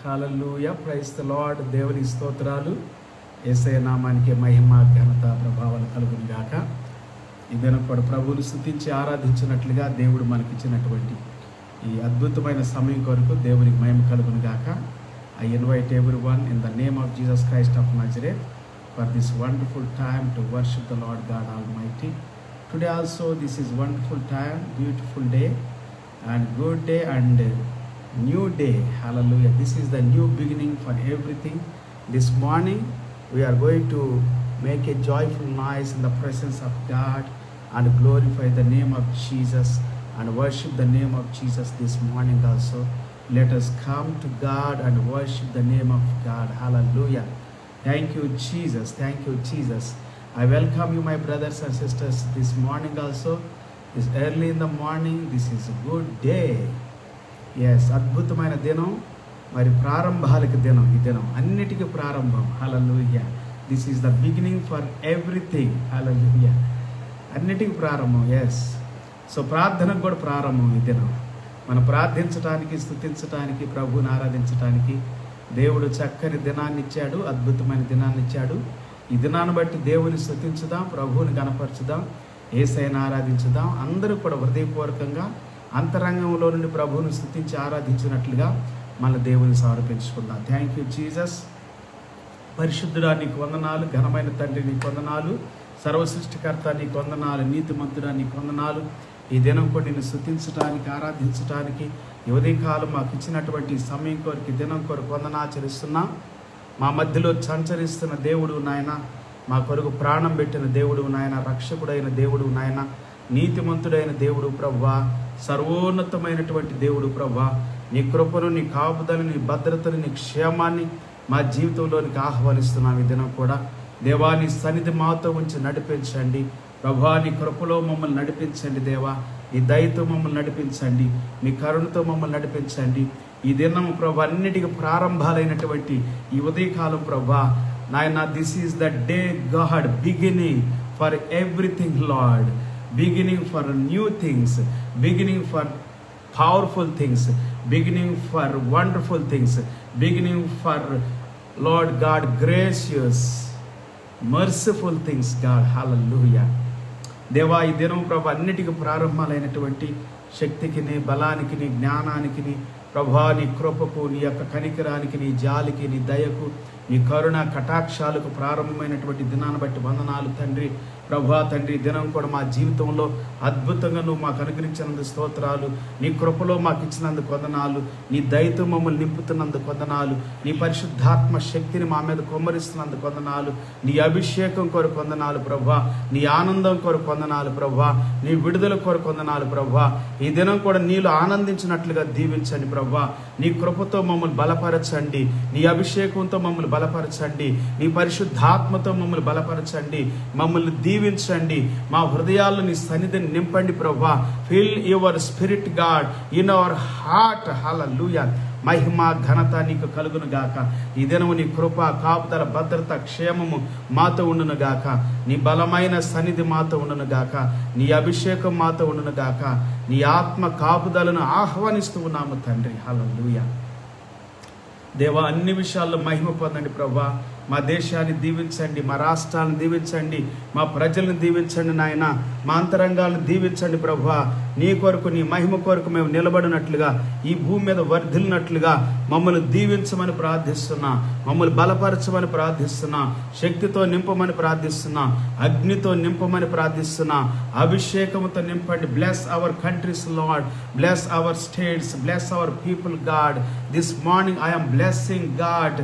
Hallelujah, praise the lord. దేవుని స్తోత్రాలు. యేసయ్య నామానికి మహిమ ఘనత ప్రభావాలు కలుగును గాక. ఈ దినం కూడా ప్రభువుని స్తుతించి ఆరాధించినట్లుగా దేవుడు మనకిచ్చినటువంటి ఈ అద్భుతమైన సమయం కొరకు దేవునికి మహిమ కలుగును గాక. I invite everyone in the name of Jesus Christ of Nazareth for this wonderful time to worship the Lord God Almighty. Today also this is wonderful time, beautiful day and good day and new day. Hallelujah. This is the new beginning for everything. This morning we are going to make a joyful noise in the presence of God and glorify the name of Jesus and worship the name of Jesus this morning also. Let us come to God and worship the name of God. Hallelujah. Thank you, Jesus. Thank you, Jesus. I welcome you, my brothers and sisters, this morning also. It's early in the morning. This is a good day. Yes, అద్భుతమైన దినం, మరి ప్రారంభాలకు దినం. ఈ దినం అన్నిటికీ ప్రారంభం. Hallelujah. This is the beginning for everything. Hallelujah. అన్నిటికీ ప్రారంభం. ఎస్. సో ప్రార్థనకు కూడా ప్రారంభం ఈ దినం. మనం ప్రార్థించడానికి, స్తుతించడానికి, ప్రభువుని ఆరాధించడానికి దేవుడు చక్కని దినాన్ని ఇచ్చాడు, అద్భుతమైన దినాన్ని ఇచ్చాడు. ఈ దినాన్ని బట్టి దేవుని స్తుతించుదాం, ప్రభువుని గణపరచుదాం, యేసయ్యను ఆరాధించుదాం. అందరూ కూడా హృదయపూర్వకంగా అంతరంగంలో నుండి ప్రభువుని స్తుతించి ఆరాధించినట్లుగా మన దేవుని సమర్పించుకుందాం. Thank you Jesus. పరిశుద్ధుడా నీకు వందనాలు, ఘనమైన తండ్రి నీకు వందనాలు, సర్వసృష్టికర్త నీకు వందనాలు, నీతిమంతుడా నీకు వందనాలు. ఈ దినం కూడా నిన్ను స్తుతించడానికి, ఆరాధించడానికి ఈ ఉదయకాలం మాకు ఇచ్చినటువంటి సమయం కొరకు, ఈ దినం కొరకు వందనాచరిస్తున్నాం. మా మధ్యలో సంచరిస్తున్న దేవుడు నాయన, మా కొరకు ప్రాణం పెట్టిన దేవుడు నాయన, రక్షకుడైన దేవుడు నాయన, నీతిమంతుడైన దేవుడు ప్రభువా, సర్వోన్నతమైనటువంటి దేవుడు ప్రభువా, నీ కృపను, నీ కాపుదలను, నీ భద్రతను, నీ క్షేమాన్ని మా జీవితంలోనికి ఆహ్వానిస్తున్నాం. ఈ దినం కూడా దేవా నీ సన్నిధి మాతో ఉంచి నడిపించండి ప్రభువా, నీ కృపలో మమ్మల్ని నడిపించండి దేవా, నీ దయతో మమ్మల్ని నడిపించండి, నీ కరుణతో మమ్మల్ని నడిపించండి. ఈ దినం ప్రభు అన్నిటికీ ప్రారంభాలైనటువంటి ఈ ఉదయకాలం ప్రభా నాయన, this is the day God, beginning for everything Lord, beginning for new things, beginning for powerful things, beginning for wonderful things, beginning for Lord God gracious merciful things God. Hallelujah. దేవా ఈ దినం ప్రభు అన్నిటికీ ప్రారంభాలైనటువంటి శక్తికి, నీ బలానికి, నీ జ్ఞానానికి, నీ ప్రభా నీ కృపకు, నీ యొక్క కనికరానికి, నీ జాలికి, నీ దయకు, నీ కరుణ కటాక్షాలకు ప్రారంభమైనటువంటి దినాన్ని బట్టి వందనాలు తండ్రి. ప్రభా తండ్రి దినం కూడా మా జీవితంలో అద్భుతంగా నువ్వు మాకు అనుగ్రహించినందుకు స్తోత్రాలు, నీ కృపలో మాకు ఇచ్చినందుకు వందనాలు, నీ దయతో మమ్మల్ని నింపుతున్నందుకు వందనాలు, నీ పరిశుద్ధాత్మ శక్తిని మా మీద కుమ్మరిస్తున్నందుకు వందనాలు, నీ అభిషేకం కొరకు వందనాలు ప్రభా, నీ ఆనందం కొరకు వందనాలు ప్రభా, నీ విడుదల కొరకు వందనాలు ప్రభా. ఈ దినం కూడా నీలో ఆనందించినట్లుగా దీవించండి ప్రభా, నీ కృపతో మమ్మల్ని బలపరచండి, నీ అభిషేకంతో మమ్మల్ని బలపరచండి, నీ పరిశుద్ధాత్మతో మమ్మల్ని బలపరచండి, మమ్మల్ని దీవించండి, మా హృదయాల్లో నీ సన్నిధిని నింపండి ప్రభా. Fill your spirit God in our heart. Hallelujah. మహిమ ఘనత నీకు కలుగును గాక. ఈ దినము నీ కృప, కాపుదల, భద్రత, క్షేమము మాతో ఉండును గాక. నీ బలమైన సన్నిధి మాతో ఉండును గాక. నీ అభిషేకం మాతో ఉండును గాక. నీ ఆత్మ కాపుదలను ఆహ్వానిస్తూ ఉన్నాము తండ్రి. హల్లెలూయా. దేవా అన్ని విషయాల్లో మహిమ పొందండి ప్రభా. మా దేశాన్ని దీవించండి, మా రాష్ట్రాలను దీవించండి, మా ప్రజలను దీవించండి నాయన, మా అంతరంగాలను దీవించండి ప్రభా. నీ కొరకు, నీ మహిమ కొరకు మేము నిలబడినట్లుగా, ఈ భూమి మీద వర్ధిల్లినట్లుగా మమ్మల్ని దీవించమని ప్రార్థిస్తున్నా, మమ్మల్ని బలపరచమని ప్రార్థిస్తున్నా, శక్తితో నింపమని ప్రార్థిస్తున్నా, అగ్నితో నింపమని ప్రార్థిస్తున్నా, అభిషేకంతో నింపండి. Bless hour countries lord, bless our states, bless our people God. This morning I am blessing God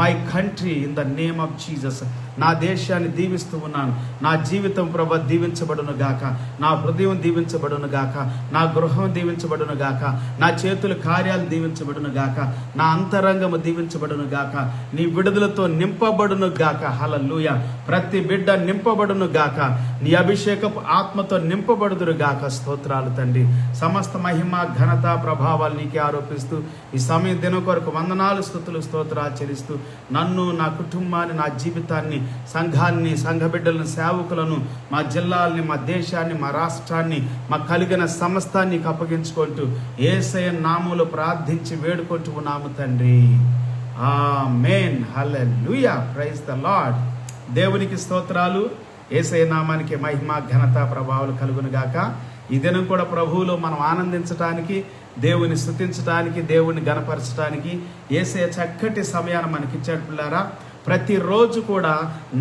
my country in the name of Jesus. నా దేశాన్ని దీవిస్తూ ఉన్నాను. నా జీవితం ప్రభు దీవించబడును గాక, నా హృదయం దీవించబడును గాక, నా గృహం దీవించబడును గాక, నా చేతుల కార్యాలు దీవించబడును గాక, నా అంతరంగము దీవించబడును గాక, నీ విడుదలతో నింపబడును గాక. హల్లెలూయా. ప్రతి బిడ్డ నింపబడును గాక, నీ అభిషేకపు ఆత్మతో నింపబడుదురు గాక. స్తోత్రాలు తండ్రి. సమస్త మహిమ ఘనత ప్రభావాలు నీకే ఆరోపిస్తూ ఈ సమయం దినం కొరకు వందనాలు, స్తుతులు, స్తోత్రాలు చెల్లిస్తూ నన్ను, నా కుటుంబాన్ని, నా జీవితాన్ని, సంఘాన్ని, సంఘ బిడ్డలను, సేవకులను, మా జిల్లాల్ని, మా దేశాన్ని, మా రాష్ట్రాన్ని, మా కలిగిన సమస్తాన్ని అప్పగించుకుంటూ యేసయ్య నామములో ప్రార్థించి వేడుకుంటూ ఉన్నాము తండ్రి. Amen. Hallelujah. Praise the Lord. దేవునికి స్తోత్రాలు. యేసయ్య నామానికి మహిమ ఘనత ప్రభావాలు కలుగును గాక. ఈ దినం కూడా ప్రభువులో మనం ఆనందించడానికి, దేవుని స్తుతించడానికి, దేవుని గణపరచడానికి యేసయ్య చక్కటి సమయాన్ని మనకిచ్చాడు పిల్లారా. ప్రతిరోజు కూడా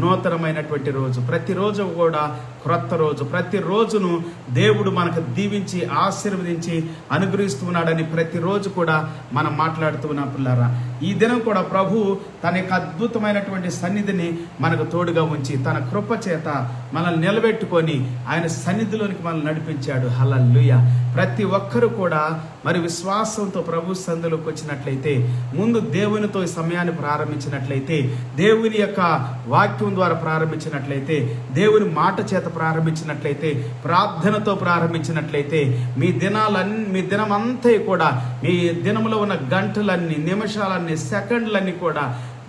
నూతనమైనటువంటి రోజు, ప్రతిరోజు కూడా క్రొత్త రోజు, ప్రతిరోజును దేవుడు మనకు దీవించి ఆశీర్వదించి అనుగ్రహిస్తున్నాడని ప్రతిరోజు కూడా మనం మాట్లాడుతున్నాం పిల్లారా. ఈ దినం కూడా ప్రభు తన యొక్క అద్భుతమైనటువంటి సన్నిధిని మనకు తోడుగా ఉంచి తన కృప చేత మనల్ని నిలబెట్టుకొని ఆయన సన్నిధిలోనికి మనల్ని నడిపించాడు. హల్లెలూయా. ప్రతి ఒక్కరూ కూడా మరి విశ్వాసంతో ప్రభు సన్నిధిలోకి వచ్చినట్లయితే, ముందు దేవునితో ఈ సమయాన్ని ప్రారంభించినట్లయితే, దేవుని యొక్క వాక్యం ద్వారా ప్రారంభించినట్లయితే, దేవుని మాట చేత ప్రారంభించినట్లయితే, ప్రార్థనతో ప్రారంభించినట్లయితే, మీ దినమంతా కూడా, మీ దినంలో ఉన్న గంటలన్నీ, నిమిషాలన్నీ, సెకండ్లన్నీ కూడా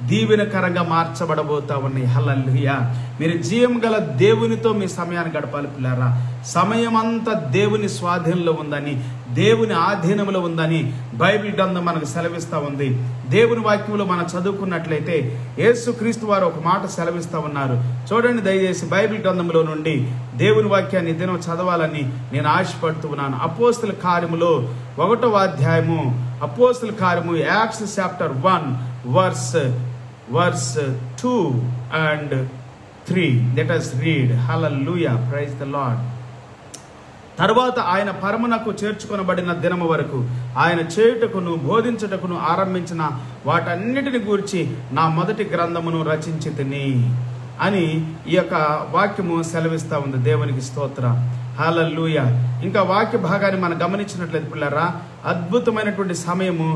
దీవెనకరంగా మార్చబడబోతా ఉన్నాయి. హల్లెలూయా. మీరు జీవం గల దేవునితో మీ సమయాన్ని గడపాలి పిల్లారా. సమయం అంతా దేవుని స్వాధీనంలో ఉందని, దేవుని ఆధీనంలో ఉందని బైబిల్ గ్రంథం మనకు సెలవిస్తూ ఉంది. దేవుని వాక్యంలో మనం చదువుకున్నట్లయితే యేసుక్రీస్తు వారు ఒక మాట సెలవిస్తూ ఉన్నారు. చూడండి దయచేసి బైబిల్ గ్రంథంలో నుండి దేవుని వాక్యాన్ని దినం చదవాలని నేను ఆశపడుతూ ఉన్నాను. అపోస్తల కార్యములో 1వ అధ్యాయము, అపోస్తల కార్యము acts chapter 1 verse 2 and 3. Let us read. Hallelujah. Praise the Lord. తరువాత ఆయన పరమునకు చేర్చుకొనబడిన దినము వరకు ఆయన చేయుటకును బోధించుటకును ఆరంభించిన వాటన్నిటిని గూర్చి నా మొదటి గ్రంథమును రచించితిని అని ఈ యొక్క వాక్యము సెలవిస్తూ ఉంది. దేవునికి స్తోత్రం. హల్లెలూయా. ఇంకా వాక్య భాగాన్ని మనం గమనించినట్లయితే పిల్లరా, అద్భుతమైనటువంటి సమయము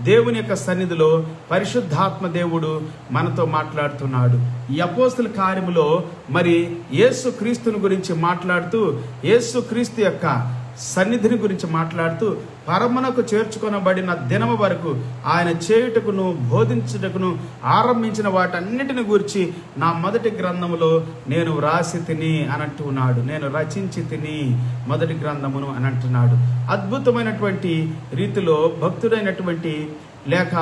దేవుని యొక్క సన్నిధిలో పరిశుద్ధాత్మ దేవుడు మనతో మాట్లాడుతున్నాడు. ఈ అపోస్తల కార్యములో మరి యేసుక్రీస్తుని గురించి మాట్లాడుతూ, యేసుక్రీస్తు యొక్క సన్నిధిని గురించి మాట్లాడుతూ, పరమునకు చేర్చుకొనబడిన దినము వరకు ఆయన చేయుటకును బోధించుటకును ఆరంభించిన వాటన్నిటిని గురించి నా మొదటి గ్రంథములో నేను వ్రాసి తిని అని అంటున్నాడు. నేను రచించి తిని మొదటి గ్రంథమును అని అంటున్నాడు. అద్భుతమైనటువంటి రీతిలో భక్తుడైనటువంటి లేక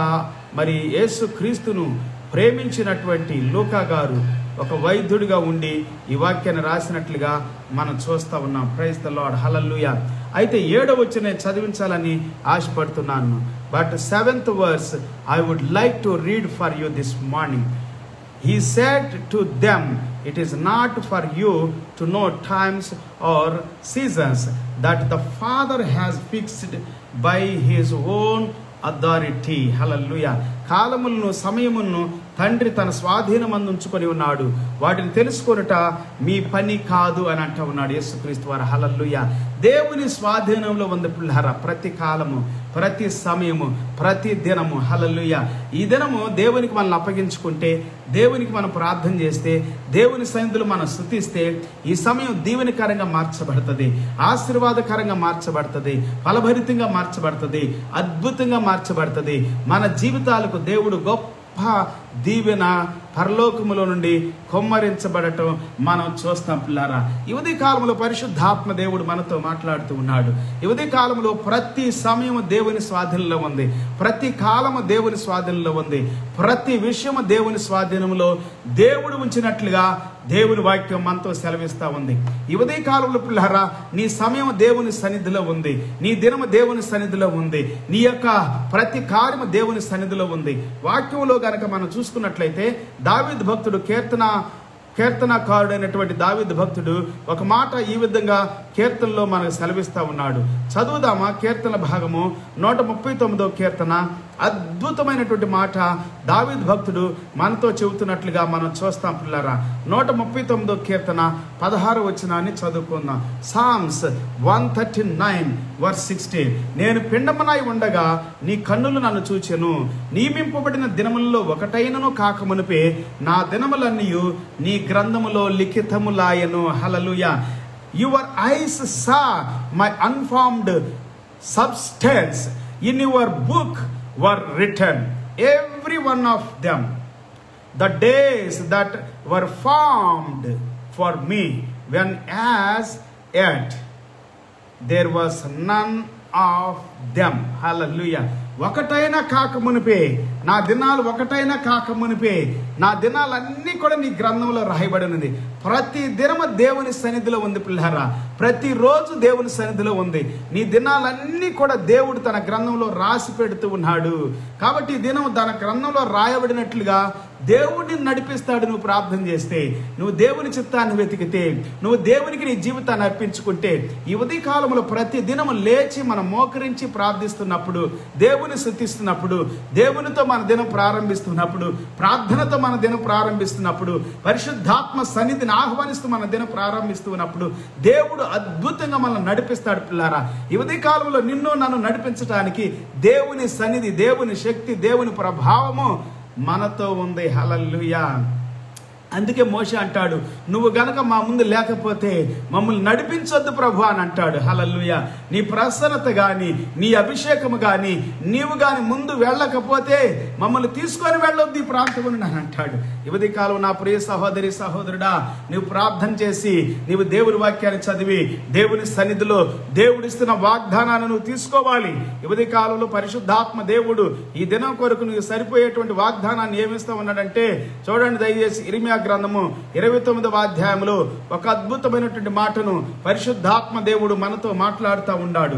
మరి యేసుక్రీస్తును ప్రేమించినటువంటి లూకా గారు ఒక వైద్యుడిగా ఉండి ఈ వాక్యాన్ని రాసినట్లుగా మనం చూస్తూ ఉన్నాం. Praise the Lord. హల్లెలూయా. అయితే 7వ వచనం చదివించాలని ఆశపడుతున్నాను. But 7th verse I would like to read for you this morning. He said to them, it is not for you to know times or seasons that the Father has fixed by his own authority. Hallelujah. కాలములను సమయములను తండ్రి తన స్వాధీనమందు ఉంచుకొని ఉన్నాడు, వాటిని తెలుసుకొనుట మీ పని కాదు అని అంటూ ఉన్నాడు యేసుక్రీస్తు వారు. హల్లెలూయా. దేవుని స్వాధీనంలో ఉంది పిల్లారా ప్రతి కాలము, ప్రతి సమయము, ప్రతి దినము. హల్లెలూయా. ఈ దినము దేవునికి మనల్ని అప్పగించుకుంటే, దేవునికి మనం ప్రార్థన చేస్తే, దేవుని సన్నిధిలో మనం స్తుతిస్తే ఈ సమయం దీవెనకరంగా మార్చబడుతుంది, ఆశీర్వాదకరంగా మార్చబడుతుంది, ఫలభరితంగా మార్చబడుతుంది, అద్భుతంగా మార్చబడుతుంది. మన జీవితాలకు దేవుడు గొప్ప దీవెన పరలోకములో నుండి కొమ్మరించబడటం మనం చూస్తాం పిల్లారా. ఈ ఉదయ కాలంలో పరిశుద్ధాత్మ దేవుడు మనతో మాట్లాడుతూ ఉన్నాడు. ఈ ఉదయ కాలంలో ప్రతి సమయము దేవుని స్వాధీనంలో ఉంది, ప్రతి కాలము దేవుని స్వాధీనంలో ఉంది, ప్రతి విషయము దేవుని స్వాధీనంలో దేవుడు ఉంచినట్లుగా దేవుని వాక్యం మనతో సెలవిస్తూ ఉంది. ఈ ఉదయ కాలంలో పిల్లారా, నీ సమయం దేవుని సన్నిధిలో ఉంది, నీ దినము దేవుని సన్నిధిలో ఉంది, నీ యొక్క ప్రతి కార్యము దేవుని సన్నిధిలో ఉంది. వాక్యంలో గనక మనం చూసుకున్నట్లయితే దావీదు భక్తుడు కీర్తనకారుడైనటువంటి దావీదు భక్తుడు ఒక మాట ఈ విధంగా కీర్తనలో మనకు సెలవిస్తూ ఉన్నాడు. చదువుదామా కీర్తన భాగము 139వ కీర్తన. అద్భుతమైనటువంటి మాట దావీదు భక్తుడు మనతో చెబుతున్నట్లుగా మనం చూస్తాం పిల్లరా. 139వ కీర్తన 16వ వచనాన్ని చదువుకుందాం. Psalms 139 verse 16. నేను పిండమునై ఉండగా నీ కన్నులు నన్ను చూచెను, నియమింపబడిన దినములలో ఒకటైనను కాకమునుపే నా దినములన్నీయు నీ గ్రంథములో లిఖితములాయను. హల్లెలూయా. Your eyes saw my unformed substance. In your book were written, every one of them, the days that were formed for me, when as yet there was none of them. Hallelujah. ఒకటైనా కాకమునిపే, నా దినాలు ఒకటైనా కాకమునిపే, నా దినాలన్నీ కూడా నీ గ్రంథంలో రాయబడి ఉన్నది. ప్రతి దినము దేవుని సన్నిధిలో ఉంది పిల్లారా, ప్రతిరోజు దేవుని సన్నిధిలో ఉంది. నీ దినాలన్నీ కూడా దేవుడు తన గ్రంథంలో రాసి పెడుతూ ఉన్నాడు. కాబట్టి ఈ దినం తన గ్రంథంలో రాయబడినట్లుగా దేవుడిని నడిపిస్తాడు. నువ్వు ప్రార్థన చేస్తే, నువ్వు దేవుని చిత్తాన్ని వెతికితే, నువ్వు దేవునికి నీ జీవితాన్ని అర్పించుకుంటే, ఈ ఉదయ కాలంలో ప్రతి దినము లేచి మనం మోకరించి ప్రార్థిస్తున్నప్పుడు, దేవుని స్తుతిస్తున్నప్పుడు, దేవునితో మన దినం ప్రారంభిస్తున్నప్పుడు, ప్రార్థనతో మన దినం ప్రారంభిస్తున్నప్పుడు, పరిశుద్ధాత్మ సన్నిధిని ఆహ్వానిస్తూ మన దినం ప్రారంభిస్తున్నప్పుడు దేవుడు అద్భుతంగా మనల్ని నడిపిస్తాడు పిల్లారా. ఈ ఉదయ కాలంలో నిన్ను నన్ను నడిపించడానికి దేవుని సన్నిధి, దేవుని శక్తి, దేవుని ప్రభావము మనతో ఉంది. హల్లెలూయా. అందుకే మోషే అంటాడు, నువ్వు గనక మా ముందు లేకపోతే మమ్మల్ని నడిపించొద్దు ప్రభు అని అంటాడు. హల్లెలూయా. నీ ప్రసన్నత కానీ, నీ అభిషేకము కానీ, నీవు కానీ ముందు వెళ్ళకపోతే మమ్మల్ని తీసుకొని వెళ్ళొద్దు ఈ ప్రాంతం అని అంటాడు. ఇవది కాలం నా ప్రియ సహోదరి సహోదరుడా, నీవు ప్రార్థన చేసి, నీవు దేవుని వాక్యాన్ని చదివి, దేవుని సన్నిధిలో దేవుడిస్తున్న వాగ్దానాన్ని నువ్వు తీసుకోవాలి. ఇవది కాలంలో పరిశుద్ధాత్మ దేవుడు ఈ దినం కొరకు నువ్వు సరిపోయేటువంటి వాగ్దానాన్ని ఏమిస్తా ఉన్నాడంటే, చూడండి దయచేసి ఇర్మియా గ్రంథము 29వ అధ్యాయంలో ఒక అద్భుతమైనటువంటి మాటను పరిశుద్ధాత్మ దేవుడు మనతో మాట్లాడుతూ ఉన్నాడు.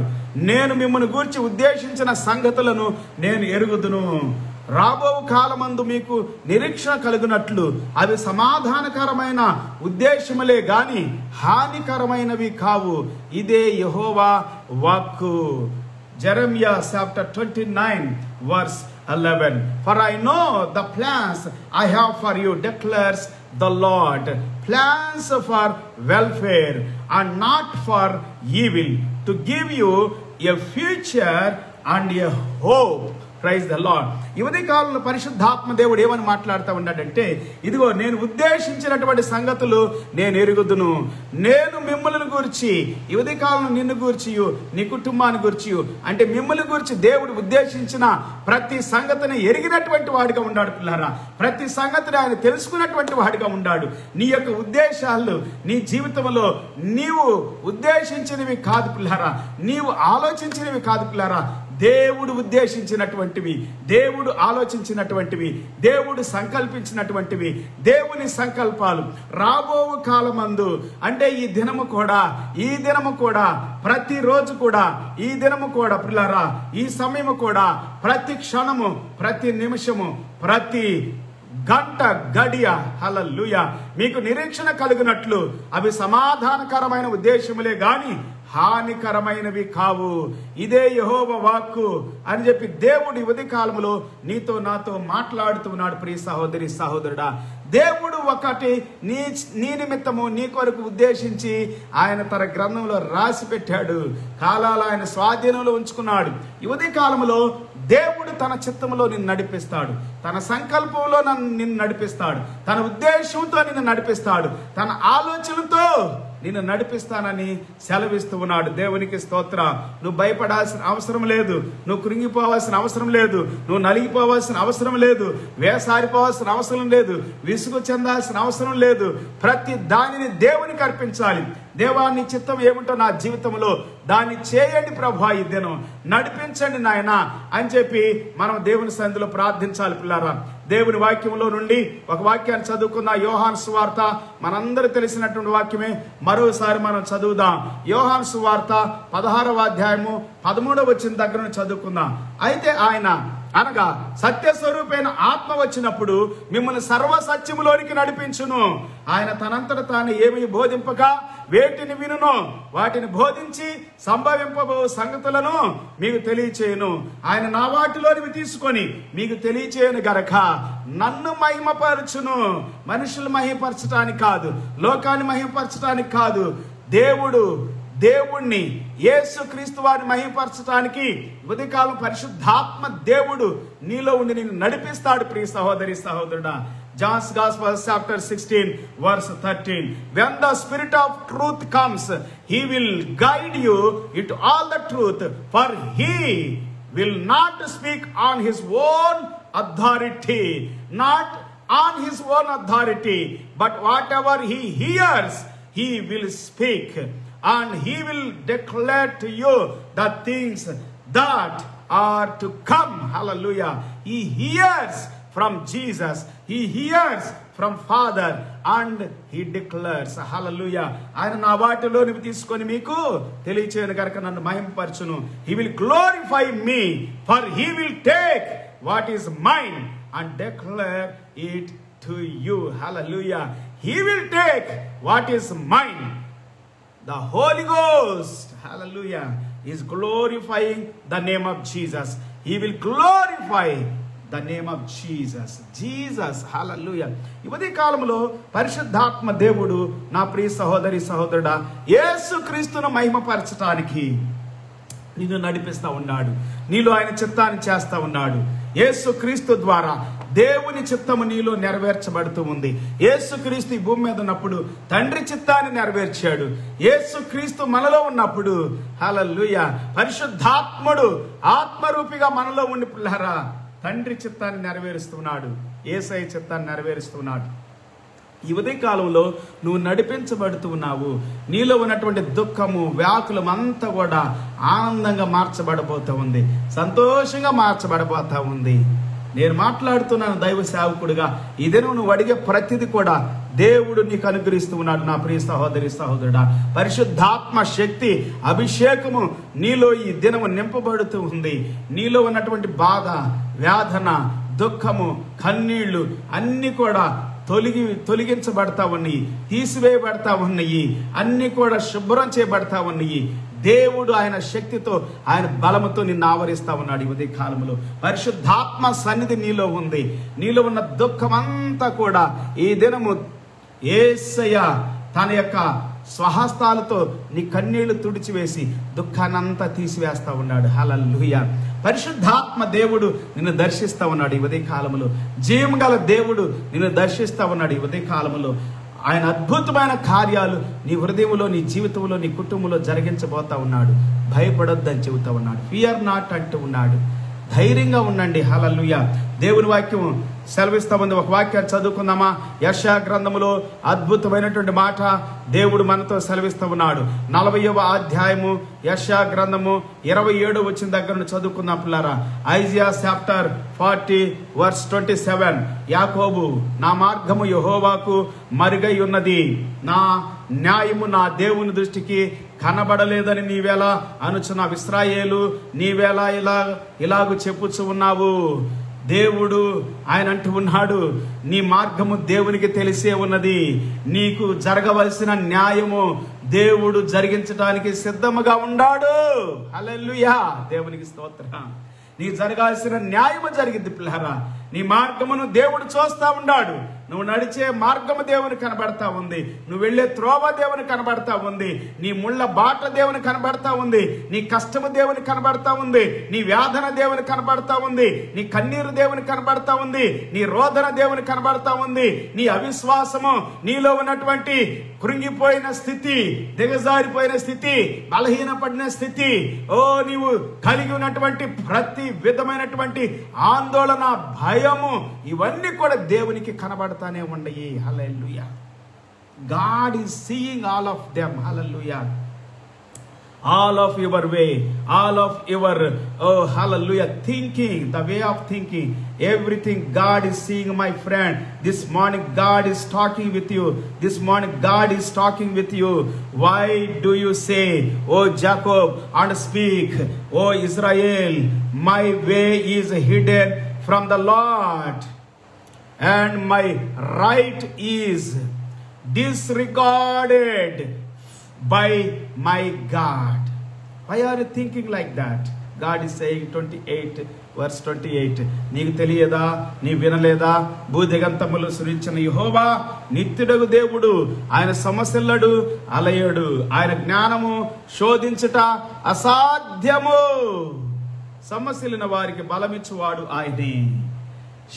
నేను మిమ్మల్ని గూర్చి ఉద్దేశించిన సంగతులను నేను ఎరుగుదును. రాబో కాలమందు మీకు నిరీక్షణ కలుగునట్లు అవి సమాధానకరమైన ఉద్దేశములే గాని హానికరమైనవి కావు. ఇదే యెహోవా వాక్కు. Jeremiah chapter 29 verse 11. For I know the plans I have for you, declares the Lord, plans for welfare and not for evil, to give you a future and a hope. Praise the Lord. ఈ ఉదయ కాలంలో పరిశుద్ధాత్మ దేవుడు ఏమని మాట్లాడుతూ ఉన్నాడంటే, ఇదిగో నేను ఉద్దేశించినటువంటి సంగతులు నేను ఎరుగుదును. నేను మిమ్మల్ని గురించి, ఈ ఉదయ కాలంలో నిన్ను గురించి, నీ కుటుంబాన్ని గురించి, అంటే మిమ్మల్ని గురించి దేవుడు ఉద్దేశించిన ప్రతి సంగతిని ఎరిగినటువంటి వాడిగా ఉన్నాడు పిల్లారా. ప్రతి సంగతిని ఆయన తెలుసుకున్నటువంటి వాడిగా ఉన్నాడు. నీ యొక్క ఉద్దేశాలు నీ జీవితంలో నీవు ఉద్దేశించినవి కాదు పిల్లారా, నీవు ఆలోచించినవి కాదు పిల్లారా. దేవుడు ఉద్దేశించినటువంటివి, దేవుడు ఆలోచించినటువంటివి, దేవుడు సంకల్పించినటువంటివి, దేవుని సంకల్పాలు రాబో కాలమందు, అంటే ఈ దినము కూడా ప్రతిరోజు కూడా, ఈ దినము కూడా పిల్లారా, ఈ సమయము కూడా, ప్రతి క్షణము, ప్రతి నిమిషము, ప్రతి గంట గడియ, హల్లెలూయా, మీకు నిరీక్షణ కలిగినట్లు అవి సమాధానకరమైన ఉద్దేశములే గాని హానికరమైనవి కావు. ఇదే యెహోవా వాక్కు అని చెప్పి దేవుడు ఈ ఉదయ కాలంలో నీతో నాతో మాట్లాడుతున్నాడు. ప్రియ సహోదరి సహోదరుడా, దేవుడు ఒకటి నీ నిమిత్తము, నీ కొరకు ఉద్దేశించి ఆయన తన గ్రంథంలో రాసి పెట్టాడు. కాలాలు ఆయన స్వాధీనంలో ఉంచుకున్నాడు. ఈ ఉదయ కాలంలో దేవుడు తన చిత్తంలో నిన్ను నడిపిస్తాడు, తన సంకల్పంలో నిన్ను నడిపిస్తాడు, తన ఉద్దేశంతో నిన్ను నడిపిస్తాడు, తన ఆలోచనతో నిన్ను నడిపిస్తానని సెలవిస్తూ ఉన్నాడు. దేవునికి స్తోత్ర. నువ్వు భయపడాల్సిన అవసరం లేదు, నువ్వు కృంగిపోవాల్సిన అవసరం లేదు, నువ్వు నలిగిపోవాల్సిన అవసరం లేదు, వేసారిపోవాల్సిన అవసరం లేదు, విసుగు చెందాల్సిన అవసరం లేదు. ప్రతి దానిని దేవునికి అర్పించాలి. దేవా, నీ చిత్తం ఏమిటో నా జీవితంలో దాన్ని చేయండి ప్రభా, ఈ దినం నడిపించండి నాయన అని చెప్పి మనం దేవుని సన్నిధిలో ప్రార్థించాలి పిల్లారా. దేవుని వాక్యంలో నుండి ఒక వాక్యాన్ని చదువుకుందాం. యోహాను సువార్త మనందరూ తెలిసినటువంటి వాక్యమే, మరోసారి మనం చదువుదాం. యోహాను సువార్త 16వ అధ్యాయము 13వ వచనం దగ్గర నుంచి చదువుకుందాం. అయితే ఆయన అనగా సత్యస్వరూపైన ఆత్మ వచ్చినప్పుడు మిమ్మల్ని సర్వ సత్యములోనికి నడిపించును. ఆయన తనంతట తాను ఏమి బోధింపక వేటిని వినును వాటిని బోధించి సంభవింపబో సంగతులను మీకు తెలియచేయును. ఆయన నా వాటిలోనివి తీసుకొని మీకు తెలియచేయను గనక నన్ను మహిమపరచును. మనుషులు మహిమపరచడానికి కాదు, లోకాన్ని మహిమపరచడానికి కాదు, దేవుణ్ణి యేసుక్రీస్తు వారిని మహిమపరచడానికి ఉదయకాలం పరిశుద్ధాత్మ దేవుడు నీలో ఉండి నిన్ను నడిపిస్తాడు. ప్రియ సహోదరి సహోదరుడా, John's Gospel chapter 16 verse 13. When the Spirit of truth comes, He will guide you into all the truth, for He will not speak on His own authority, but whatever He hears, He will speak, and He will declare to you the things that are to come. Hallelujah. He hears from Jesus. He hears from Father and he declares. Hallelujah. ఆయన నా వాటిలోని తీసుకొని మీకు తెలియచేయను కనుక నన్ను మహిమపరచును. He will glorify me, for he will take what is mine and declare it to you. Hallelujah. He will take what is mine. The Holy Ghost, hallelujah, is glorifying the name of Jesus. He will glorify the name of Jesus. Jesus, hallelujah. ఈ ఉదయ కాలంలో పరిశుద్ధాత్మ దేవుడు నా ప్రియ సహోదరి సహోదరుడా యేసుక్రీస్తును మహిమపరచడానికి నిన్ను నడిపిస్తా ఉన్నాడు. నీలో ఆయన చిత్తాన్ని చేస్తా ఉన్నాడు. యేసుక్రీస్తు ద్వారా దేవుని చిత్తము నీలో నెరవేర్చబడుతూ ఉంది. యేసుక్రీస్తు ఈ భూమి మీద ఉన్నప్పుడు తండ్రి చిత్తాన్ని నెరవేర్చాడు. యేసుక్రీస్తు మనలో ఉన్నప్పుడు హల్లెలూయా పరిశుద్ధాత్ముడు ఆత్మరూపిగా మనలో ఉండి పిల్లరా తండ్రి చిత్తాన్ని నెరవేరుస్తున్నాడు. యేసయ్య చిత్తాన్ని నెరవేరుస్తున్నాడు. ఈ ఉదయ కాలంలో నువ్వు నడిపించబడుతూ ఉన్నావు. నీలో ఉన్నటువంటి దుఃఖము వ్యాకులం అంతా కూడా ఆనందంగా మార్చబడబోతూ ఉంది, సంతోషంగా మార్చబడబోతా ఉంది. నేను మాట్లాడుతున్నాను దైవ సేవకుడిగా. ఈ దినం నువ్వు అడిగే ప్రతిది కూడా దేవుడు నీకు అనుగ్రహిస్తూ ఉన్నాడు. నా ప్రియ సహోదరి సహోదరుడా పరిశుద్ధాత్మ శక్తి అభిషేకము నీలో ఈ దినము నింపబడుతూ ఉంది. నీలో ఉన్నటువంటి బాధ వేదన దుఃఖము కన్నీళ్లు అన్ని కూడా తొలగించబడతా ఉన్నాయి, తీసివేయబడతా ఉన్నాయి, అన్ని కూడా శుభ్రం చేయబడతా ఉన్నాయి. దేవుడు ఆయన శక్తితో ఆయన బలముతో నిన్ను ఆవరిస్తా ఉన్నాడు. ఈ ఉదయ కాలంలో పరిశుద్ధాత్మ సన్నిధి నీలో ఉంది. నీలో ఉన్న దుఃఖం అంతా కూడా ఈ దినము యేసయ్య తన యొక్క స్వహస్తాలతో నీ కన్నీళ్లు తుడిచివేసి దుఃఖాన్ని అంతా తీసివేస్తా ఉన్నాడు. హల్లెలూయా. పరిశుద్ధాత్మ దేవుడు నిన్ను దర్శిస్తా ఉన్నాడు. ఈ ఉదయ కాలంలో జీవం గల దేవుడు నిన్ను దర్శిస్తా ఉన్నాడు. ఈ ఉదయ కాలంలో ఆయన అద్భుతమైన కార్యాలు నీ హృదయంలో నీ జీవితంలో నీ కుటుంబంలో జరిగించబోతా ఉన్నాడు. భయపడొద్దని చెబుతా ఉన్నాడు. ఫియర్ నాట్ అంటూ ఉన్నాడు. ధైర్యంగా ఉండండి. హల్లెలూయా. దేవుని వాక్యం సెలవిస్తా ఉంది. ఒక వాక్యాన్ని చదువుకుందామా? యెషయా గ్రంథములో అద్భుతమైనటువంటి మాట దేవుడు మనతో సెలవిస్తూ ఉన్నాడు. 40వ అధ్యాయము యెషయా గ్రంథము 27 వచ్చిన దగ్గర నుండి చదువుకుందాం పిల్లారా. Isaiah chapter 40 verse 27. యాకోబు నా మార్గము యెహోవాకు మరుగై ఉన్నది, నా న్యాయము నా దేవుని దృష్టికి కనబడలేదని నీవేలా అనుచున్న ఇశ్రాయేలు నీవేలా ఇలాగు చెప్పుచు ఉన్నావు. దేవుడు ఆయన అంటూ ఉన్నాడు, నీ మార్గము దేవునికి తెలిసే ఉన్నది, నీకు జరగవలసిన న్యాయము దేవుడు జరిగించడానికి సిద్ధముగా ఉన్నాడు. హల్లెలూయా. దేవునికి స్తోత్రం. నీకు జరగాల్సిన న్యాయము జరిగింది పిల్లరా. నీ మార్గమును దేవుడు చూస్తా ఉన్నాడు. నువ్వు నడిచే మార్గము దేవుని కనబడతా ఉంది. నువ్వు వెళ్లే త్రోవ దేవుని కనబడతా ఉంది. నీ ముళ్ళ బాట దేవుని కనబడతా ఉంది. నీ కష్టము దేవుని కనబడతా ఉంది. నీ వేదన దేవుని కనబడతా ఉంది. నీ కన్నీరు దేవుని కనబడతా ఉంది. నీ రోదన దేవుని కనబడతా ఉంది. నీ అవిశ్వాసము, నీలో ఉన్నటువంటి కృంగిపోయిన స్థితి, దిగజారిపోయిన స్థితి, బలహీనపడిన స్థితి, నీవు కలిగి ఉన్నటువంటి ప్రతి విధమైనటువంటి ఆందోళన, భయము, ఇవన్నీ కూడా దేవునికి కనబడతానే ఉన్నాయి. హల్లెలూయా. God is seeing all of them. Hallelujah. All of your way, all of your hallelujah thinking, the way of thinking, everything God is seeing, my friend. This morning God is talking with you. This morning God is talking with you. Why do you say, O Jacob, and speak, O Israel, my way is hidden from the Lord, and my right is disregarded by my God. Why are you thinking like that? God is saying 28 verse 28. నీకు తెలియదా? నీ వినలేదా? భూదిగంతములు సృజించిన యెహోవా నిత్యుడగు దేవుడు, ఆయన సమస్యలడు అలయడు, ఆయన జ్ఞానము శోధించుట అసాధ్యము. సమస్యలున్న వారికి బలమిచ్చువాడు ఆయనే,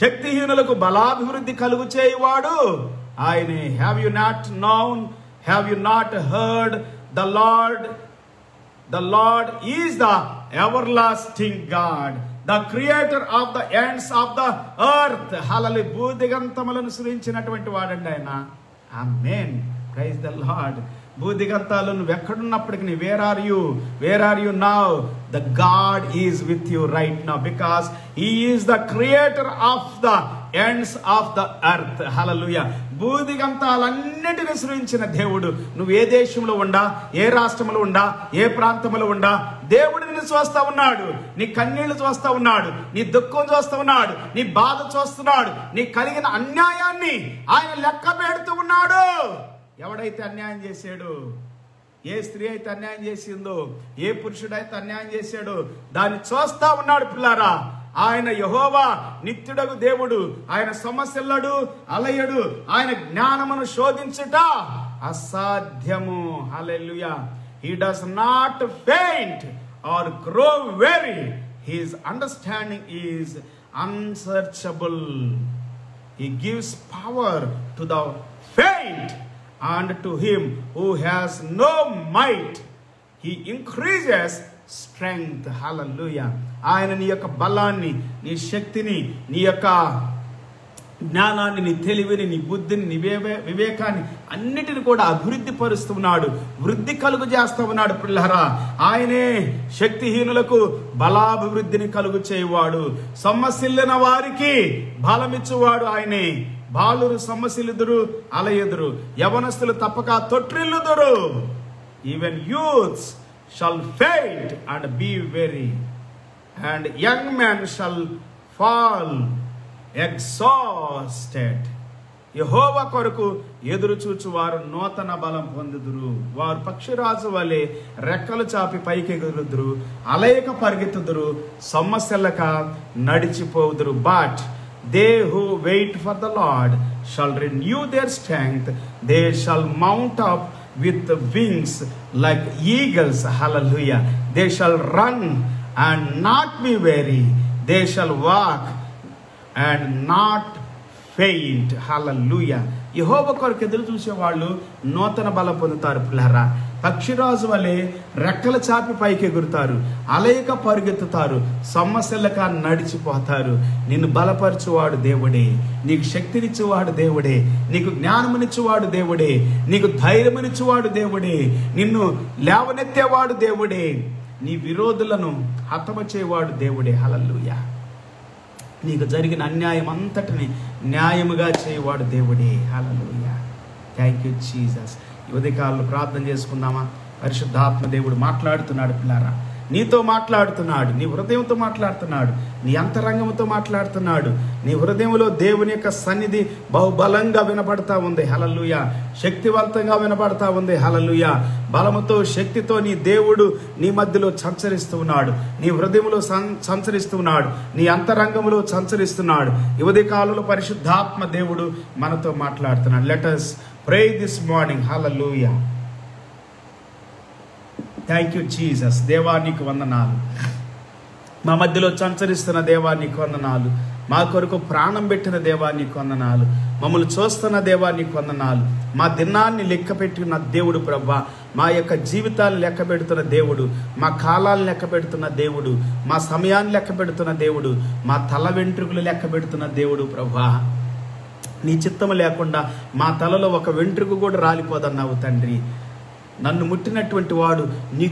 శక్తిహీనులకు బలాభివృద్ధి కలుగు చేయువాడు ఆయనే. Have you not known, have you not heard? The Lord is the everlasting God, the creator of the ends of the earth. Hallelujah. భూదిగంతములను సృజించినటువంటి వాడండి ఆయన. ఆమేన్. Praise the Lord. భూదిగంతాలు నువ్వు ఎక్కడున్నప్పటికీ where are you now? The God is with you right now, because he is the creator of the ends of the earth. Hallelujah. భూదిగంతాలన్నిటిని సృజించిన దేవుడు. నువ్వు ఏ దేశంలో ఉండా, ఏ రాష్ట్రంలో ఉండా, ఏ ప్రాంతంలో ఉండా, దేవుడు నిన్ను చూస్తా ఉన్నాడు. నీ కన్నీళ్లు చూస్తా ఉన్నాడు, నీ దుఃఖం చూస్తా ఉన్నాడు, నీ బాధ చూస్తున్నాడు, నీ కలిగిన అన్యాయాన్ని ఆయన లెక్క పెడుతూ ఉన్నాడు. ఎవడైతే అన్యాయం చేశాడు, ఏ స్త్రీ అయితే అన్యాయం చేసిందో, ఏ పురుషుడైతే అన్యాయం చేశాడో దాన్ని చూస్తా ఉన్నాడు పిల్లారా. ఆయన యెహోవా నిత్యుడగు దేవుడు. ఆయన సమస్యలడు అలయడు. ఆయన జ్ఞానమును శోధించుట అసాధ్యము. హల్లెలూయా. He does not faint or grow weary. His understanding is unsearchable. He gives power to the faint, and to him who has no might he increases strength. Hallelujah. ఆయన నీ యొక్క బలాన్ని, నీ శక్తిని, నీ యొక్క జ్ఞానాన్ని, నీ తెలివిని, నీ బుద్ధిని, నీ వివేకాన్ని అన్నిటిని కూడా అభివృద్ధి పరుస్తున్నాడు, వృద్ధి కలుగు చేస్తూ ఉన్నాడు పిల్లరా. ఆయనే శక్తిహీనులకు బలాభివృద్ధిని కలుగు చేయువాడు, సొమ్మసిల్లిన వారికి బలమిచ్చువాడు ఆయనే. బాలురు సొమ్మసిల్లుదురు, అలయెదురు, యవనస్తులు తప్పక తొట్రిల్లుదురు. Even youths shall faint and be weary, and young men shall fall exhausted. యెహోవా కొరకు ఎదురు చూచు వారు నూతన బలం పొందుదురు. వారు పక్షిరాజు వలె రెక్కలు చాపి పైకి ఎగురుదురు, అలయక పరిగెత్తుదురు, సొమ్మసిల్లక నడిచిపోదురు. But they who wait for the Lord shall renew their strength. They shall mount up with wings like eagles. Hallelujah. They shall run and not be weary. They shall walk and not faint. Hallelujah. యెహోవా కొరకు ఎదురు చూసే వాళ్ళు నూతన బలం పొందుతారు పిల్లరా. పక్షిరాజు వలె రెక్కల చాపి పైకి ఎగురుతారు, అలయక పరుగెత్తుతారు, సొమ్మసిల్లక నడిచిపోతారు. నిన్ను బలపరచువాడు దేవుడే, నీకు శక్తినిచ్చేవాడు దేవుడే, నీకు జ్ఞానమునిచ్చేవాడు దేవుడే, నీకు ధైర్యమునిచ్చేవాడు దేవుడే, నిన్ను లేవనెత్తేవాడు దేవుడే, నీ విరోధులను హతము చేయవాడు దేవుడే. హల్లెలూయా. నీకు జరిగిన అన్యాయం అంతటిని న్యాయముగా చేయవాడు దేవుడే. హల్లెలూయా. Thank you Jesus. ఈ ఉదయకాలంలో ప్రార్థన చేసుకుందామా? పరిశుద్ధాత్మ దేవుడు మాట్లాడుతున్నాడు పిల్లారా, నీతో మాట్లాడుతున్నాడు, నీ హృదయంతో మాట్లాడుతున్నాడు, నీ అంతరంగంతో మాట్లాడుతున్నాడు. నీ హృదయంలో దేవుని యొక్క సన్నిధి బహుబలంగా వినపడతా ఉంది. హల్లెలూయా. శక్తివంతంగా వినపడతా ఉంది. హల్లెలూయా. బలముతో, శక్తితో నీ దేవుడు నీ మధ్యలో సంచరిస్తూ ఉన్నాడు, నీ హృదయంలో సంచరిస్తూ ఉన్నాడు, నీ అంతరంగంలో సంచరిస్తున్నాడు. ఈ ఉదయకాలంలో పరిశుద్ధాత్మ దేవుడు మనతో మాట్లాడుతున్నాడు. Let us pray this morning. Hallelujah. Thank you Jesus. దేవా నీకు వందనాలు. మా మధ్యలో సంచరిస్తున్న దేవా నీకు వందనాలు. మా కొరకు ప్రాణం పెట్టిన దేవా నీకు వందనాలు. మమ్మల్ని చూస్తున్న దేవా నీకు వందనాలు. మా దినాన్ని లెక్క పెట్టిన దేవుడు ప్రభువా, మా యొక్క జీవితాన్ని లెక్క పెడుతున్న దేవుడు, మా కాలాలను లెక్క పెడుతున్న దేవుడు, మా సమయాన్ని లెక్క పెడుతున్న దేవుడు, మా తల వెంట్రుకలు లెక్క పెడుతున్న దేవుడు ప్రభువా. నీ చిత్తము లేకుండా మా తలలో ఒక వెంట్రుక కూడా రాలిపోదన్నావు తండ్రి. నన్ను ముట్టినటువంటి వాడు నీ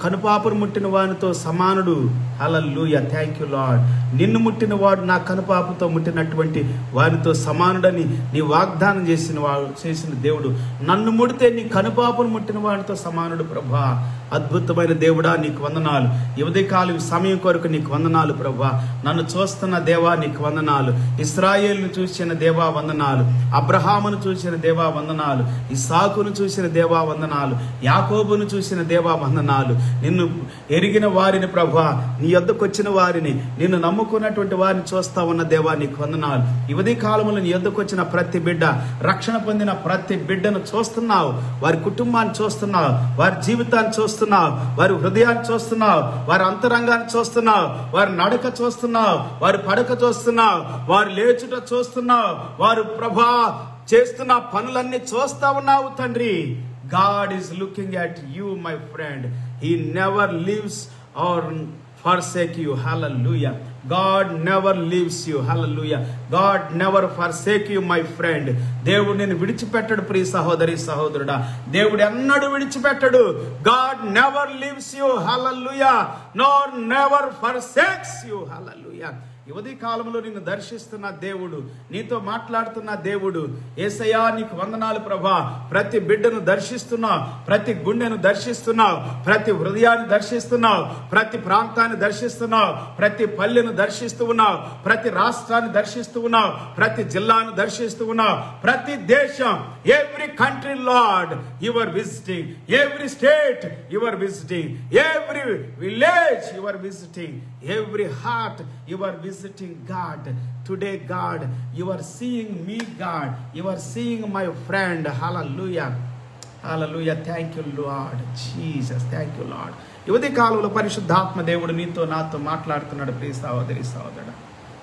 కనుపాపను ముట్టిన వానితో సమానుడు. హల్లెలూయా. Thank you Lord. నిన్ను ముట్టిన వాడు నా కనుపాపతో ముట్టినటువంటి వారితో సమానుడని నీ వాగ్దానం చేసిన దేవుడు. నన్ను ముడితే నీ కనుపాపను ముట్టిన వాడితో సమానుడు ప్రభా. అద్భుతమైన దేవుడా నీకు వందనాలు. ఉదయకాలం సమయం కొరకు నీకు వందనాలు ప్రభా. నన్ను చూస్తున్న దేవా నీకు వందనాలు. ఇశ్రాయేలును చూసిన దేవా వందనాలు. అబ్రహామును చూసిన దేవా వందనాలు. ఇస్సాకును చూసిన దేవా వందనాలు. యాకోబును చూసిన దేవా వందనాలు. నిన్ను ఎరిగిన వారిని ప్రభా, నీ యొద్దకు వచ్చిన వారిని, నిన్ను నమ్ముకున్నటువంటి వారిని చూస్తా ఉన్న దేవా నీకు వందనాలు. ఈ ఉదయకాలంలో నీ యొద్దకు వచ్చిన ప్రతి బిడ్డ, రక్షణ పొందిన ప్రతి బిడ్డను చూస్తున్నావు, వారి కుటుంబాన్ని చూస్తున్నావు, వారి జీవితాన్ని చూస్తున్నావు, వారి హృదయాన్ని చూస్తున్నావు, వారి అంతరంగాన్ని చూస్తున్నావు, వారి నడక చూస్తున్నావు, వారి పడక చూస్తున్నావు, వారు లేచుట చూస్తున్నావు, వారు ప్రభా చేస్తున్న పనులన్నీ చూస్తా ఉన్నావు తండ్రి. God is looking at you, my friend. He never leaves or forsake you. Hallelujah. God never leaves you. Hallelujah. God never forsake you, my friend. దేవుడు నిన్ను విడిచిపెట్టడు ప్రియ సహోదరి సహోదరుడా. దేవుడు ఎన్నడూ విడిచిపెట్టడు. God never leaves you. Hallelujah. Nor never forsakes you. Hallelujah. ఈ ఉదయ కాలంలో నిన్ను దర్శిస్తున్న దేవుడు, నీతో మాట్లాడుతున్న దేవుడు, యేసయ్యా నీకు వందనాలు ప్రభా. ప్రతి బిడ్డను దర్శిస్తున్నావు, ప్రతి గుండెను దర్శిస్తున్నావు, ప్రతి హృదయాన్ని దర్శిస్తున్నావు, ప్రతి ప్రాంతాన్ని దర్శిస్తున్నావు, ప్రతి పల్లెను దర్శిస్తూ ఉన్నావు, ప్రతి రాష్ట్రాన్ని దర్శిస్తూ ఉన్నావు, ప్రతి జిల్లాను దర్శిస్తూ ఉన్నావు, ప్రతి దేశం, every country Lord you are visiting, every state you are visiting, every village you are visiting, every heart you are visiting. God, today God, you are seeing me. God, you are seeing my friend. Hallelujah, hallelujah. Thank you Lord Jesus, thank you Lord. ఈ ఉదయ కాలంలో పరిశుద్ధాత్మ దేవుడు నీతో నాతో మాట్లాడుతున్నాడు ప్రియ సహోదరి సహోదరుడా.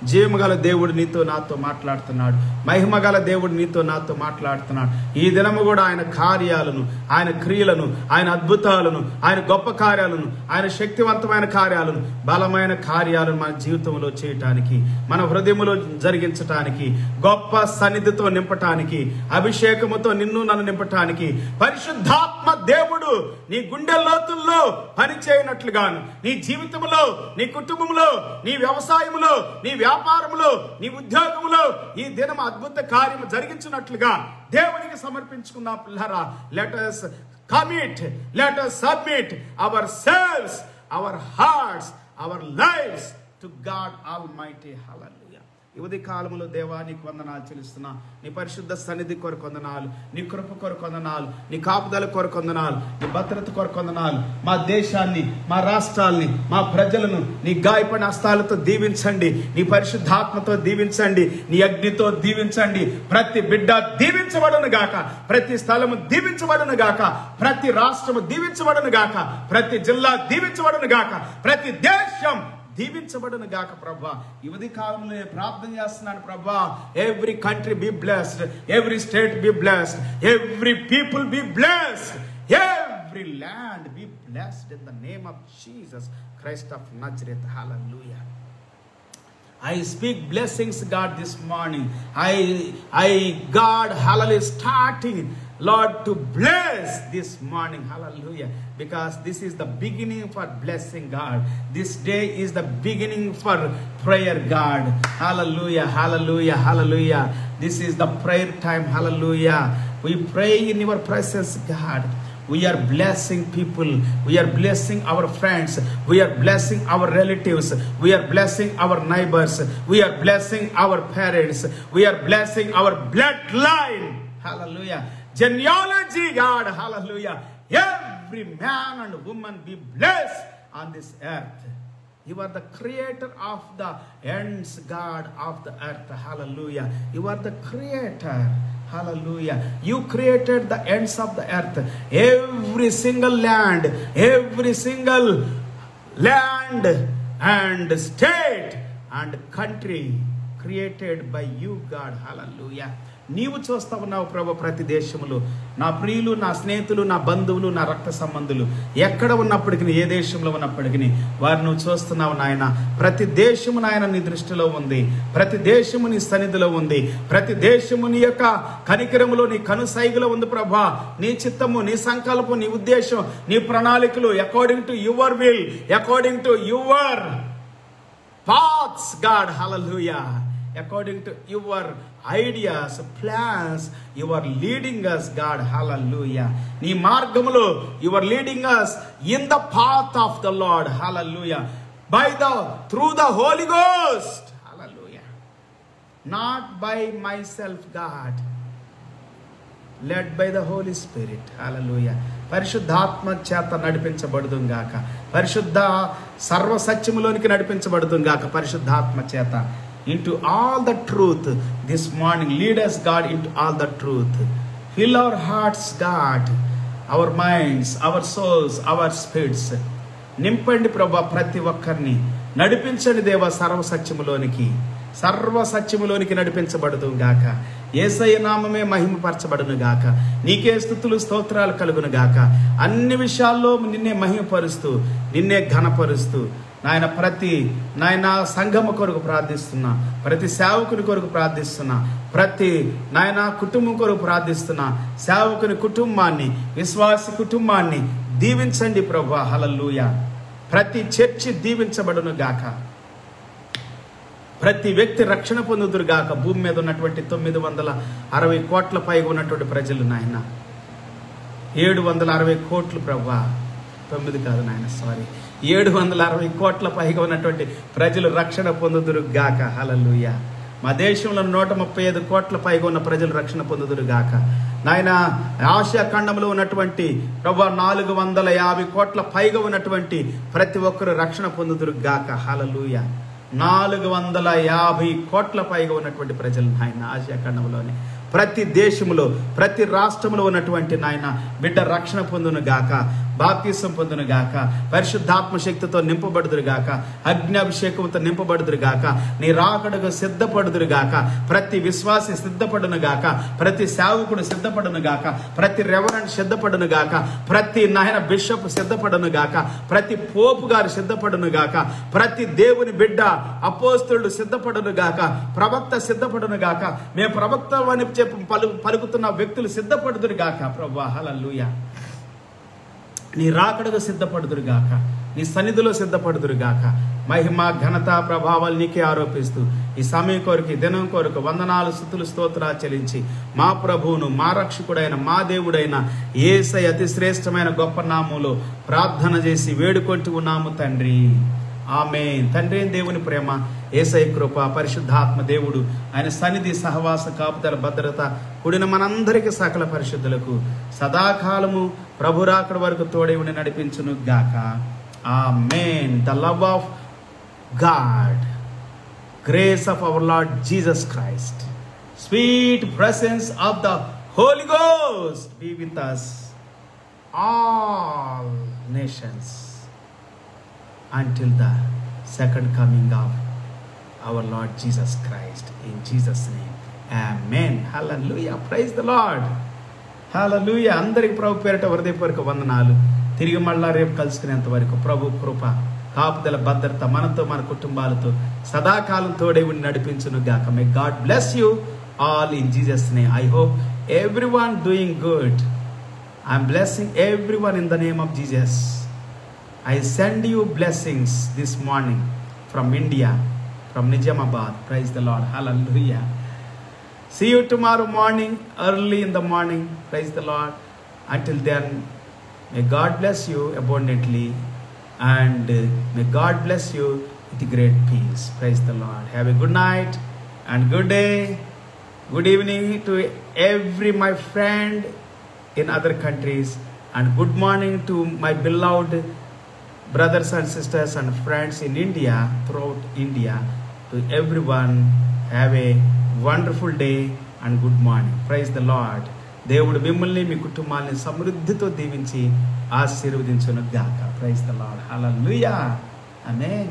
జీవముగల దేవుడు నీతో నాతో మాట్లాడుతున్నాడు. మహిమగల దేవుడు నీతో నాతో మాట్లాడుతున్నాడు. ఈ దినము కూడా ఆయన కార్యాలను, ఆయన క్రియలను, ఆయన అద్భుతాలను, ఆయన గొప్ప కార్యాలను, ఆయన శక్తివంతమైన కార్యాలను, బలమైన కార్యాలను మన జీవితంలో చేయటానికి, మన హృదయములో జరిగించటానికి, గొప్ప సన్నిధితో నింపటానికి, అభిషేకముతో నిన్ను నన్ను నింపటానికి పరిశుద్ధాత్మ దేవుడు నీ గుండె లోతుల్లో పనిచేయనట్లుగాను, నీ జీవితంలో, నీ కుటుంబంలో, నీ వ్యవసాయంలో, నీ వ్యాపారంలో, నీ ఉద్యోగంలో ఈ దినం అద్భుత కార్యము జరిగించినట్లుగా దేవునికి సమర్పించుకున్న పిల్లరా, let us commit, let us submit ourselves, our hearts, our lives to God Almighty. Hallelujah. ఈ ఉదయ కాలంలో దేవా నీకు వందనాలు చెల్లిస్తున్నా. నీ పరిశుద్ధ సన్నిధి కొరకు వందనాలు, నీ కృప కొరకు వందనాలు, నీ కాపుదల కొరకు వందనాలు, నీ భద్రత కొరకు వందనాలు. మా దేశాన్ని, మా రాష్ట్రాల్ని, మా ప్రజలను నీ గాయపడిన హస్తాలతో దీవించండి, నీ పరిశుద్ధాత్మతో దీవించండి, నీ అగ్నితో దీవించండి. ప్రతి బిడ్డ దీవించబడును గాక, ప్రతి స్థలము దీవించబడును గాక, ప్రతి రాష్ట్రము దీవించబడును గాక, ప్రతి జిల్లా దీవించబడును గాక, ప్రతి దేశం దీవించబడును గాక ప్రభా. ఈ ఉదయ కాలంలో ప్రార్థన చేస్తున్నాను ప్రభా. Every country be blessed, every state be blessed, every people be blessed, every land be blessed in the name of Jesus Christ of Nazareth. Hallelujah. I speak blessings, God, this morning. God, hallelujah, starting, Lord, to bless this morning. Hallelujah. Because this is the beginning for blessing, God. This day is the beginning for prayer, God. Hallelujah, hallelujah, hallelujah. This is the prayer time. Hallelujah. We pray in your presence, God. We are blessing people. We are blessing our friends. We are blessing our relatives. We are blessing our neighbors. We are blessing our parents. We are blessing our bloodline. Hallelujah. Genealogy, God. Hallelujah. Every man and woman be blessed on this earth. You are the creator of the ends, God, of the earth. Hallelujah. You are the creator. Hallelujah. You created the ends of the earth. Every single land and state and country created by you, God. Hallelujah. నీవు చూస్తా ఉన్నావు ప్రభు ప్రతి దేశములో. నా ప్రియులు, నా స్నేహితులు, నా బంధువులు, నా రక్త సంబంధులు ఎక్కడ ఉన్నప్పటికీ, ఏ దేశంలో ఉన్నప్పటికీ వారు నువ్వు చూస్తున్నావు నాయన. ప్రతి దేశము నాయన నీ దృష్టిలో ఉంది, ప్రతి దేశము నీ సన్నిధిలో ఉంది, ప్రతి దేశము నీ యొక్క కనికరములో, నీ కనుసైగులో ఉంది ప్రభా. నీ చిత్తము, నీ సంకల్పం, నీ ఉద్దేశం, నీ ప్రణాళికలు according to your will, according to your paths, God. Hallelujah. According to your ideas, plans, you are leading us, God. Hallelujah. Nee margamulo you are leading us in the path of the Lord. Hallelujah. Through the Holy Ghost. Hallelujah. Not by myself, God. Led by the Holy Spirit. Hallelujah. పరిశుద్ధాత్మ చేత నడిపించబడుదుం గాక, పరిశుద్ధ సర్వ సత్యములోనికి నడిపించబడుదుం గాక పరిశుద్ధాత్మ చేత. Into all the truth this morning, lead us, God, into all the truth. Fill our hearts, God, our minds, our souls, our spirits. నింపండి ప్రభా ప్రతి ఒక్కరిని, నడిపించండి దేవా సర్వ సత్యములోనికి నడిపించబడుదు గాక. యేసయ్య నామమే మహిమపరచబడును గాక. నీకే స్తుతులు స్తోత్రాలు కలుగును గాక. అన్ని విషయాల్లో నిన్నే మహిమపరుస్తూ, నిన్నే ఘనపరుస్తూ, నాయన ప్రతి సంఘము కొరకు ప్రార్థిస్తున్నా, ప్రతి సేవకుని కొరకు ప్రార్థిస్తున్నా, ప్రతి కుటుంబం కొరకు ప్రార్థిస్తున్నా. సేవకుని కుటుంబాన్ని, విశ్వాసి కుటుంబాన్ని దీవించండి ప్రభువా. హల్లెలూయా. ప్రతి చర్చి దీవించబడును గాక, ప్రతి వ్యక్తి రక్షణ పొందుదురు గాక. భూమి మీద ఉన్నటువంటి 960 కోట్ల పైగా ఉన్నటువంటి ప్రజలు నాయన, 760 కోట్లు ప్రభువా, 9 కాదు నాయన, సారీ, 760 కోట్ల పైగా ఉన్నటువంటి ప్రజలు రక్షణ పొందుదురు గాక. హల్లెలూయా. మా దేశంలో 135 కోట్ల పైగా ఉన్న ప్రజలు రక్షణ పొందుదురు గాక. నాయన ఆసియా ఖండంలో ఉన్నటువంటి ప్రభువా 450 కోట్ల పైగా ఉన్నటువంటి ప్రతి ఒక్కరు రక్షణ పొందుదురు గాక. హల్లెలూయా. 450 కోట్ల పైగా ఉన్నటువంటి ప్రజలు నాయన ఆసియా ఖండంలోని ప్రతి దేశంలో, ప్రతి రాష్ట్రంలో ఉన్నటువంటి నాయన బిడ్డ రక్షణ పొందును గాక, బాప్తిసం పొందును గాక, పరిశుద్ధాత్మ శక్తితో నింపబడుదురు గాక, అగ్నిఅభిషేకంతో నింపబడుదురు గాక, నీ రాకడకు సిద్ధపడుదురు గాక. ప్రతి విశ్వాసి సిద్ధపడును గాక, ప్రతి సేవకుడు సిద్ధపడును గాక, ప్రతి రెవరెంట్ సిద్ధపడును గాక, ప్రతి నాయన బిషప్ సిద్ధపడును గాక, ప్రతి పోపు గారు సిద్ధపడును గాక, ప్రతి దేవుని బిడ్డ అపోస్తలుడు సిద్ధపడును గాక, ప్రవక్త సిద్ధపడును గాక, మేము ప్రవక్త అని చెప్పి పలుకుతున్న వ్యక్తులు సిద్ధపడుదురు గాక. ప్రభువా హల్లెలూయా. నీ రాకడకు సిద్ధపడుదురు గాక, నీ సన్నిధిలో సిద్ధపడుదురు గాక. మహిమ ఘనత ప్రభావాలు నీకే ఆరోపిస్తూ ఈ సమయం కొరకు, ఈ దినం కొరకు వందనాలు, స్తుతులు, స్తోత్రాలు చెల్లించి మా ప్రభువును, మా రక్షకుడైన, మా దేవుడైన యేసయ్య అతి శ్రేష్టమైన గొప్ప నామములో ప్రార్థన చేసి వేడుకొంటూ ఉన్నాము తండ్రి. ఆమేన్. తండ్రి దేవుని ప్రేమ, యేసయ్య కృప, పరిశుద్ధాత్మ దేవుడు ఆయన సన్నిధి, సహవాస, కాపుదల, భద్రత కూడిన మనందరికీ సకల పరిశుద్ధులకు సదాకాలము ప్రభు రాకడ వరకు తోడై ఉండి నడిపించును గాక. Amen. The love of God, grace of our Lord Jesus Christ, sweet presence of the Holy Ghost be with us all nations until the second coming of our Lord Jesus Christ. In Jesus' name, amen. Hallelujah. Praise the Lord. Hallelujah. అందరికి ప్రభు పేరిట హృదయపూర్వక వందనాలు. తిరిగి మళ్ళా రేపు కలుసుకునేంత వరకు ప్రభు కృప, కాపుదల, భద్రత మనతో, మన కుటుంబాలతో సదాకాలం తోడే ఉండి నడిపించును గాక. May God bless you all in Jesus' name. I hope everyone doing good. I'm blessing everyone in the name of Jesus. I send you blessings this morning from India, from Nijamabad. Praise the Lord. Hallelujah. See you tomorrow morning, early in the morning. Praise the Lord. Until then, may God bless you abundantly, and may God bless you with great peace. Praise the Lord. Have a good night and good day. Good evening to every my friend in other countries, and good morning to my beloved brothers and sisters and friends in India, throughout India. To everyone, have a wonderful day and good morning. Praise the Lord. దేవుడు మిమ్మల్ని, మీ కుటుంబాన్ని సమృద్ధితో దీవించి ఆశీర్వదించును గాక. Praise the Lord. Hallelujah. Amen.